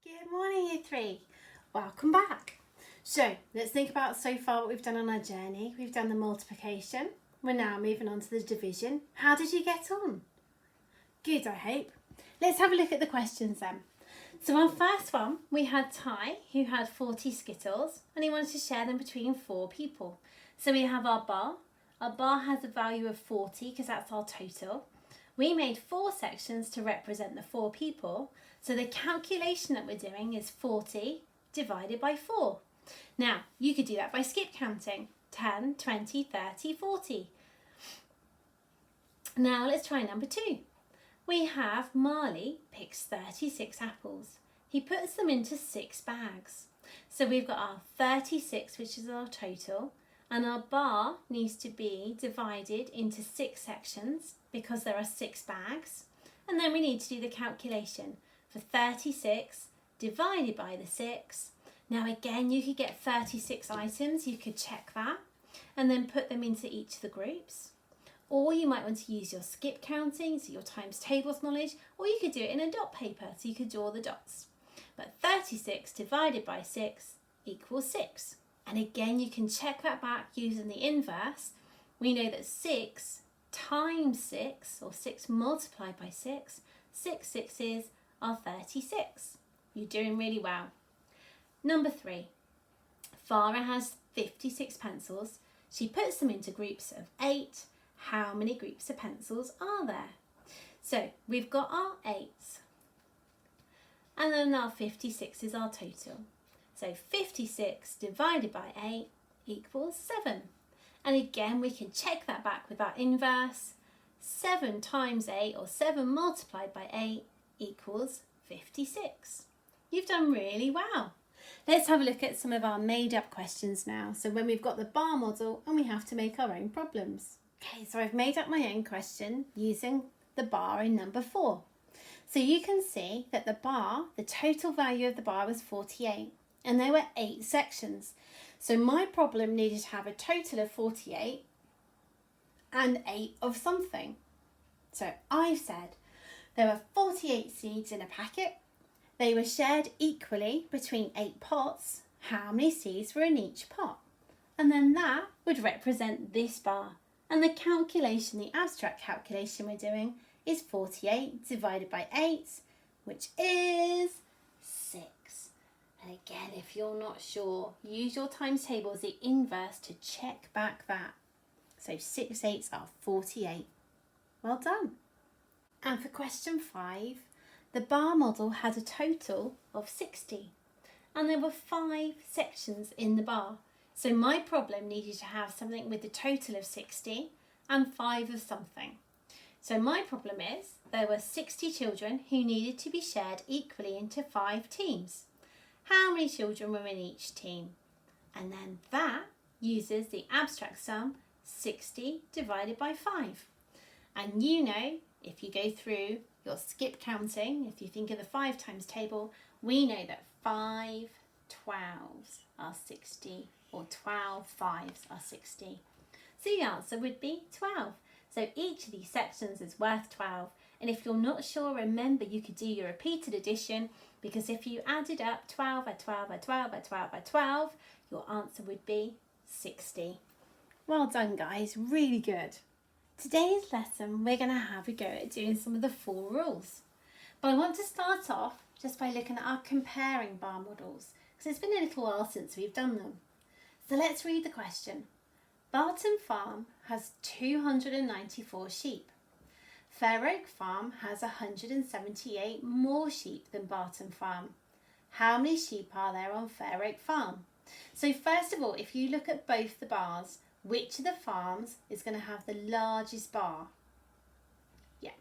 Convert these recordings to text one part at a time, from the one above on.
Good morning, Year 3. Welcome back. So, let's think about so far what we've done on our journey. We've done the multiplication. We're now moving on to the division. How did you get on? Good, I hope. Let's have a look at the questions then. So on first one, we had Ty, who had 40 Skittles, and he wanted to share them between 4 people. So we have our bar. Our bar has a value of 40 because that's our total. We made 4 sections to represent the 4 people. So the calculation that we're doing is 40 divided by 4. Now, you could do that by skip counting. 10, 20, 30, 40. Now let's try number 2. We have Marley picks 36 apples. He puts them into 6 bags. So we've got our 36, which is our total, and our bar needs to be divided into 6 sections because there are 6 bags. And then we need to do the calculation for 36 divided by the 6. Now again, you could get 36 items. You could check that and then put them into each of the groups. Or you might want to use your skip counting, so your times tables knowledge, or you could do it in a dot paper, so you could draw the dots. But 36 divided by 6 equals 6. And again, you can check that back using the inverse. We know that 6 times 6, or 6 multiplied by 6, 6 sixes are 36. You're doing really well. Number 3, Farah has 56 pencils. She puts them into groups of 8. How many groups of pencils are there? So we've got our 8s, and then our 56 is our total. So 56 divided by 8 equals 7. And again, we can check that back with our inverse. 7 times 8, or 7 multiplied by 8, equals 56. You've done really well. Let's have a look at some of our made up questions now. So when we've got the bar model and we have to make our own problems. Okay, so I've made up my own question using the bar in number 4. So you can see that the bar, the total value of the bar was 48, and there were 8 sections. So my problem needed to have a total of 48 and 8 of something. So I've said there were 48 seeds in a packet. They were shared equally between 8 pots. How many seeds were in each pot? And then that would represent this bar. And the calculation, the abstract calculation we're doing, is 48 divided by 8, which is 6. And again, if you're not sure, use your times table as the inverse to check back that. So 6 8s are 48. Well done. And for question 5, the bar model had a total of 60. And there were 5 sections in the bar. So my problem needed to have something with a total of 60 and 5 of something. So my problem is there were 60 children who needed to be shared equally into 5 teams. How many children were in each team? And then that uses the abstract sum 60 divided by 5. And you know, if you go through your skip counting, if you think of the 5 times table, we know that 5 12s are 60, or 12 5s are 60. So the answer would be 12. So each of these sections is worth 12. And if you're not sure, remember you could do your repeated addition, because if you added up 12 by 12 by 12 by 12 by 12, your answer would be 60. Well done, guys. Really good. Today's lesson, we're going to have a go at doing some of the 4 rules. But I want to start off just by looking at our comparing bar models, because it's been a little while since we've done them. So let's read the question. Barton Farm has 294 sheep. Fair Oak Farm has 178 more sheep than Barton Farm. How many sheep are there on Fair Oak Farm? So first of all, if you look at both the bars, which of the farms is going to have the largest bar? Yeah,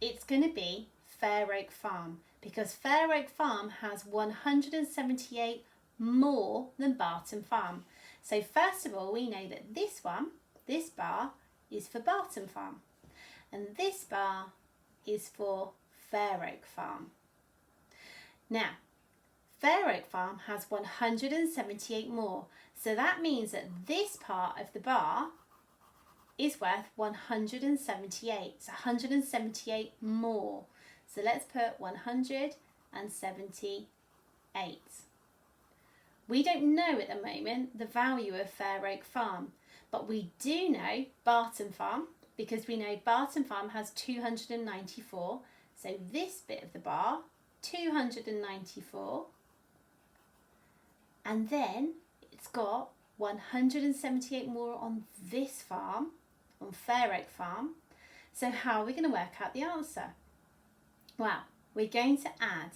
it's going to be Fair Oak Farm, because Fair Oak Farm has 178 more than Barton Farm. So first of all, we know that this bar is for Barton Farm, and this bar is for Fair Oak Farm. Now, Fair Oak Farm has 178 more, so that means that this part of the bar is worth 178. It's 178 more. So let's put 178. 8. We don't know at the moment the value of Fair Oak Farm, but we do know Barton Farm because we know Barton Farm has 294. So this bit of the bar, 294. And then it's got 178 more on this farm, on Fair Oak Farm. So how are we going to work out the answer? Well, we're going to add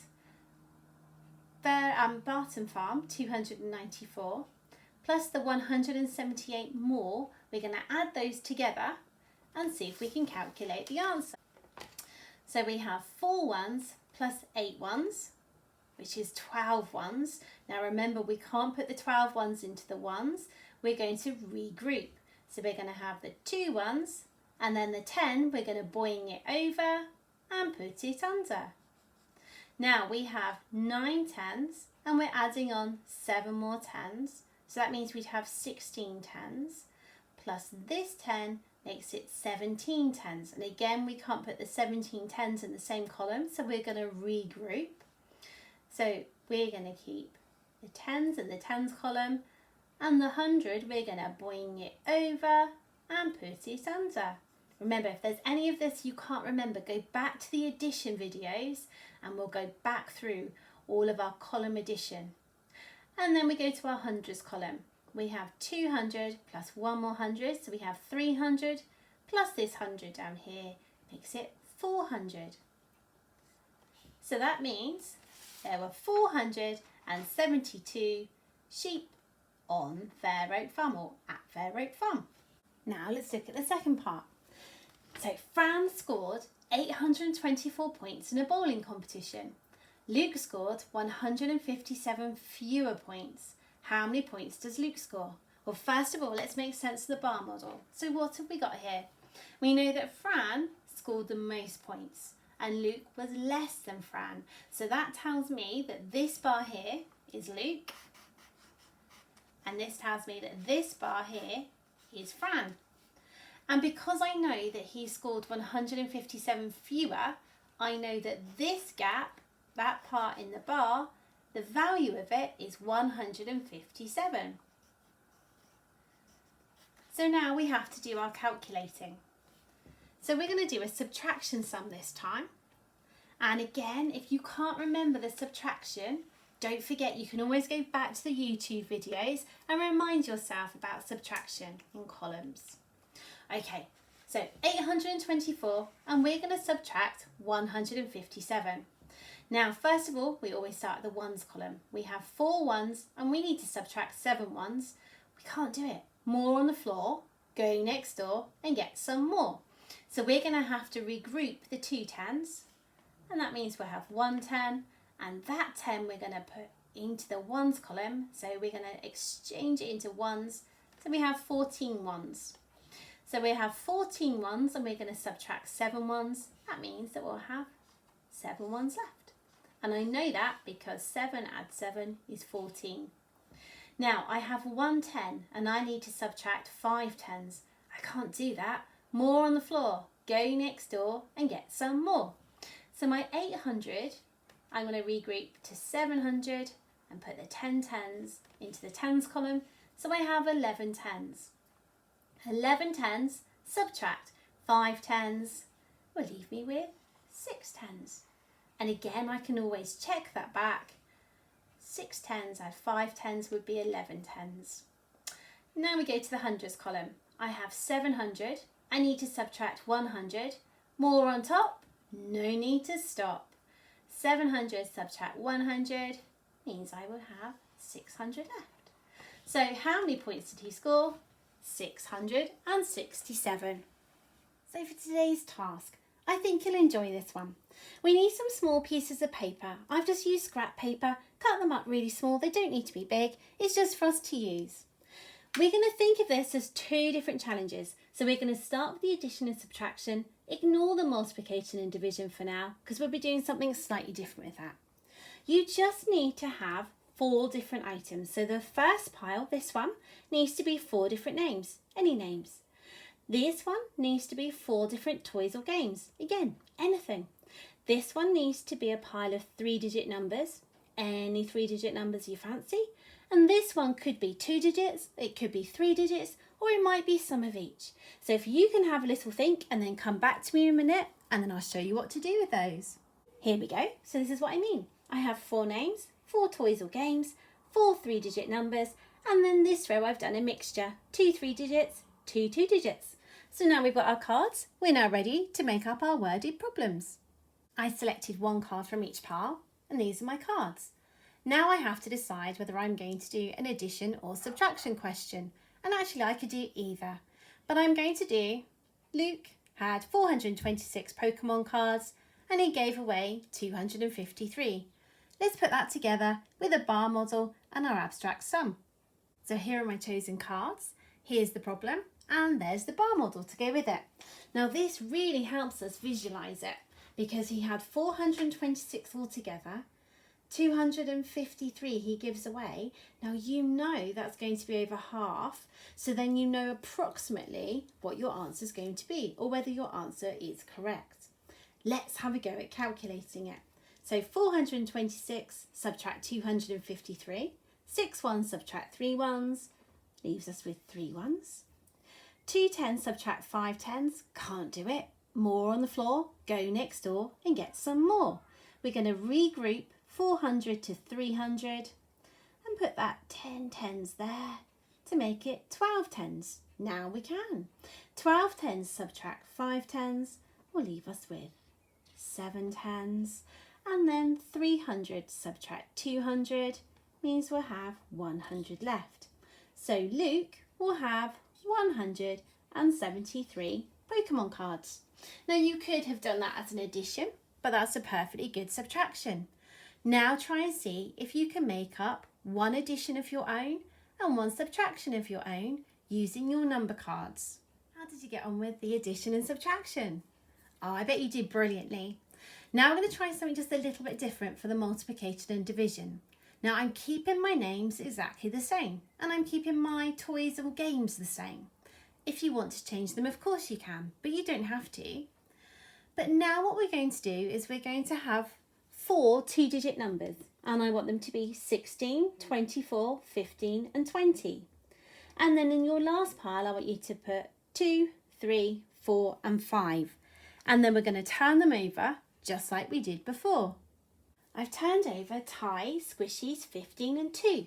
Barton Farm, 294, plus the 178 more. We're going to add those together and see if we can calculate the answer. So we have 4 ones plus 8 ones, which is 12 ones. Now remember, we can't put the 12 ones into the ones. We're going to regroup. So we're going to have the 2 ones, and then the 10, we're going to boing it over and put it under. Now we have 9 tens, and we're adding on 7 more tens. So that means we'd have 16 tens, plus this 10 makes it 17 tens. And again, we can't put the 17 tens in the same column, so we're going to regroup. So we're going to keep the tens in the tens column, and the 100, we're going to boing it over and put it under. Remember, if there's any of this you can't remember, go back to the addition videos and we'll go back through all of our column addition. And then we go to our hundreds column. We have 200 plus 1 more 100, so we have 300 plus this 100 down here makes it 400. So that means there were 472 sheep on Fair Oak Farm, or at Fair Oak Farm. Now let's look at the second part. So Fran scored 824 points in a bowling competition. Luke scored 157 fewer points. How many points does Luke score? Well, first of all, let's make sense of the bar model. So what have we got here? We know that Fran scored the most points and Luke was less than Fran. So that tells me that this bar here is Luke, and this tells me that this bar here is Fran. And because I know that he scored 157 fewer, I know that this gap, that part in the bar, the value of it is 157. So now we have to do our calculating. So we're going to do a subtraction sum this time. And again, if you can't remember the subtraction, don't forget you can always go back to the YouTube videos and remind yourself about subtraction in columns. Okay, so 824, and we're going to subtract 157. Now, first of all, we always start at the ones column. We have 4 ones, and we need to subtract 7 ones. We can't do it. More on the floor, go next door and get some more. So we're going to have to regroup the 2 tens, and that means we'll have 1 10, and that 10 we're going to put into the ones column. So we're going to exchange it into ones. So we have 14 ones. So we have 14 ones, and we're going to subtract 7 ones. That means that we'll have 7 ones left. And I know that because 7 add 7 is 14. Now I have 1 10, and I need to subtract 5 tens. I can't do that. More on the floor. Go next door and get some more. So my 800, I'm going to regroup to 700 and put the 10 tens into the tens column. So I have 11 tens. 11 tens, subtract 5 tens, will leave me with 6 tens. And again, I can always check that back. 6 tens add 5 tens would be 11 tens. Now we go to the hundreds column. I have 700. I need to subtract 100. More on top, no need to stop. 700 subtract 100 means I will have 600 left. So how many points did he score? 667. So for today's task, I think you'll enjoy this one. We need some small pieces of paper. I've just used scrap paper, cut them up really small. They don't need to be big. It's just for us to use. We're going to think of this as 2 different challenges. So we're going to start with the addition and subtraction. Ignore the multiplication and division for now, because we'll be doing something slightly different with that. You just need to have 4 different items. So the first pile, this one, needs to be 4 different names. Any names. This one needs to be 4 different toys or games. Again, anything. This one needs to be a pile of 3-digit numbers. any 3-digit numbers you fancy. And this one could be 2 digits, it could be 3 digits, or it might be some of each. So if you can have a little think and then come back to me in a minute, and then I'll show you what to do with those. Here we go. So this is what I mean. I have 4 names, 4 toys or games, 4 3-digit numbers, and then this row I've done a mixture, 2 3 digits, 2 2 digits. So now we've got our cards, we're now ready to make up our worded problems. I selected 1 card from each pile, and these are my cards. Now I have to decide whether I'm going to do an addition or subtraction question. And actually I could do either. But I'm going to do, Luke had 426 Pokemon cards and he gave away 253. Let's put that together with a bar model and our abstract sum. So here are my chosen cards. Here's the problem and there's the bar model to go with it. Now this really helps us visualise it because he had 426 altogether. 253 he gives away. Now you know that's going to be over half, so then you know approximately what your answer is going to be or whether your answer is correct. Let's have a go at calculating it. So 426 subtract 253, 6 ones subtract 3 ones, leaves us with 3 ones. 2 tens subtract 5 tens, can't do it. More on the floor, go next door and get some more. We're going to regroup 400 to 300 and put that 10 tens there to make it 12 tens. Now we can. 12 tens subtract 5 tens will leave us with 7 tens, and then 300 subtract 200 means we'll have 100 left. So Luke will have 173 Pokemon cards. Now you could have done that as an addition, but that's a perfectly good subtraction. Now try and see if you can make up 1 addition of your own and 1 subtraction of your own using your number cards. How did you get on with the addition and subtraction? Oh, I bet you did brilliantly. Now I'm going to try something just a little bit different for the multiplication and division. Now I'm keeping my names exactly the same and I'm keeping my toys or games the same. If you want to change them, of course you can, but you don't have to. But now what we're going to do is we're going to have 4 2-digit numbers, and I want them to be 16, 24, 15 and 20. And then in your last pile I want you to put 2, 3, 4 and 5. And then we're going to turn them over just like we did before. I've turned over Ty, Squishy's 15 and 2.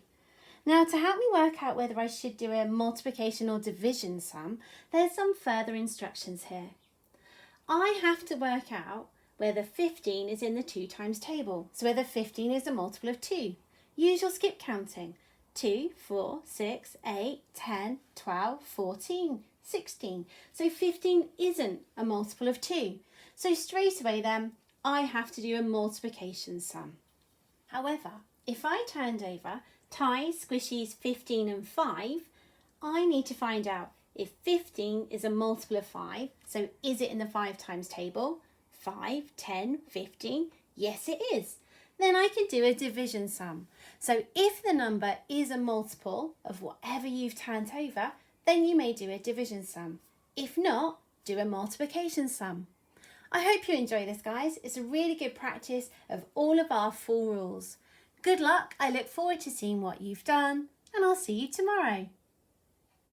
Now to help me work out whether I should do a multiplication or division sum, there's some further instructions here. I have to work out whether 15 is in the 2 times table, so whether 15 is a multiple of 2. Use your skip counting. 2, 4, 6, 8, 10, 12, 14, 16. So 15 isn't a multiple of 2. So straight away then, I have to do a multiplication sum. However, if I turned over Ty, Squishy's 15 and 5, I need to find out if 15 is a multiple of 5, so is it in the 5 times table? 5, 10, 15, yes it is. Then I can do a division sum. So if the number is a multiple of whatever you've turned over, then you may do a division sum. If not, do a multiplication sum. I hope you enjoy this, guys. It's a really good practice of all of our 4 rules. Good luck. I look forward to seeing what you've done, and I'll see you tomorrow.